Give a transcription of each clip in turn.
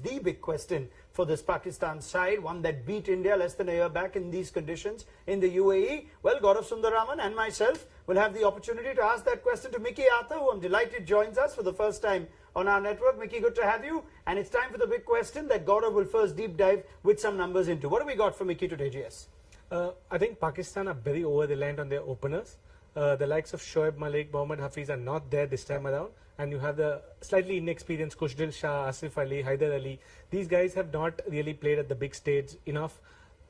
the big question for this Pakistan side, one that beat India less than a year back in these conditions in the UAE. Well, Gaurav Sundaraman and myself will have the opportunity to ask that question to Mickey Arthur, who I'm delighted joins us for the first time on our network. Mickey, good to have you. And it's time for the big question that Gaurav will first deep dive with some numbers into. What have we got for Mickey today, GS? I think Pakistan are very over-reliant on their openers. The likes of Shoaib Malik, Mohammad Hafiz are not there this time around. And you have the slightly inexperienced Kushdil Shah, Asif Ali, Haider Ali. These guys have not really played at the big stage enough.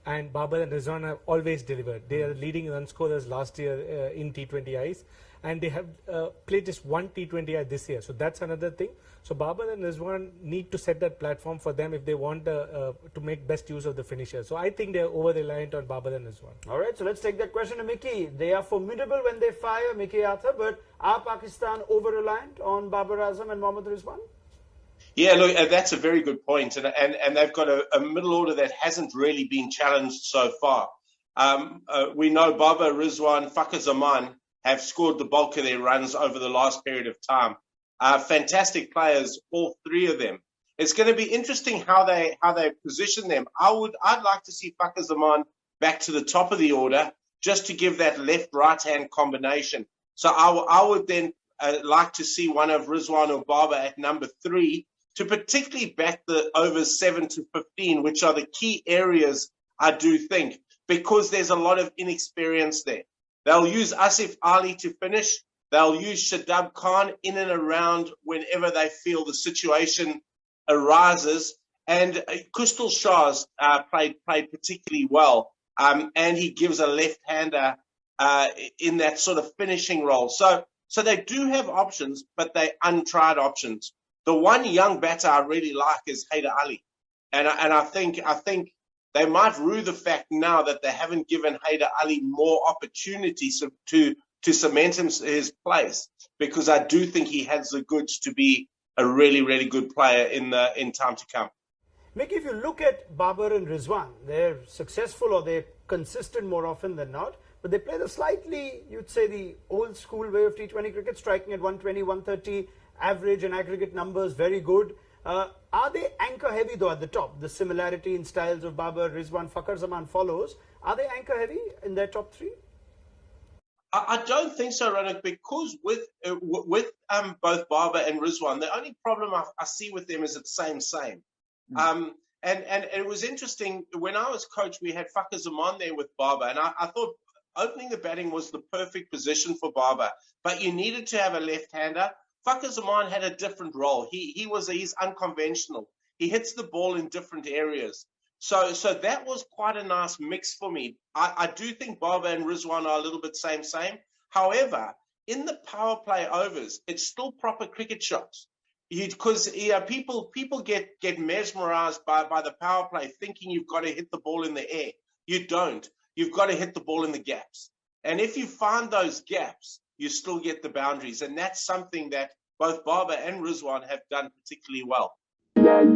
And Babar and Rizwan have always delivered. They are leading run scorers last year in T20Is. And they have played just one T20I this year. So that's another thing. So Babar and Rizwan need to set that platform for them if they want to make best use of the finisher. So I think they're over-reliant on Babar and Rizwan. All right, so let's take that question to Mickey. They are formidable when they fire, Mickey Arthur, but are Pakistan over-reliant on Babar Azam and Mohammad Rizwan? Yeah, look, that's a very good point. And they've got a middle order that hasn't really been challenged so far. We know Babar, Rizwan, Fakhar Zaman have scored the bulk of their runs over the last period of time. Fantastic players, all three of them. It's going to be interesting how they position them. I'd like to see Fakhar Zaman back to the top of the order just to give that left-right hand combination. So I would then like to see one of Rizwan or Babar at number 3 to particularly back the overs 7 to 15, which are the key areas, I do think, because there's a lot of inexperience there. They'll use Asif Ali to finish. They'll use Shadab Khan in and around whenever they feel the situation arises. And Kushdil Shah's played particularly well, and he gives a left-hander in that sort of finishing role. So they do have options, but they're untried options. The one young batter I really like is Haider Ali, and I think they might rue the fact now that they haven't given Haider Ali more opportunities to cement his place, because I do think he has the goods to be a really, really good player in time to come. Mickey, if you look at Babar and Rizwan, they're successful or they're consistent more often than not, but they play the slightly, you'd say, the old school way of T20 cricket, striking at 120, 130, average and aggregate numbers, very good. Are they anchor heavy though at the top? The similarity in styles of Babar, Rizwan, Fakhar Zaman follows. Are they anchor heavy in their top 3? I don't think so, Ronak, because with both Babar and Rizwan, the only problem I see with them is it's same. And it was interesting, when I was coach, we had Fakhar Zaman there with Babar, and I thought opening the batting was the perfect position for Babar, but you needed to have a left-hander. Fakhar Zaman had a different role. He's unconventional. He hits the ball in different areas. So that was quite a nice mix for me. I do think Babar and Rizwan are a little bit same. However, in the power play overs, it's still proper cricket shots. Because people get mesmerized by the power play, thinking you've got to hit the ball in the air. You don't. You've got to hit the ball in the gaps. And if you find those gaps, you still get the boundaries. And that's something that both Babar and Rizwan have done particularly well.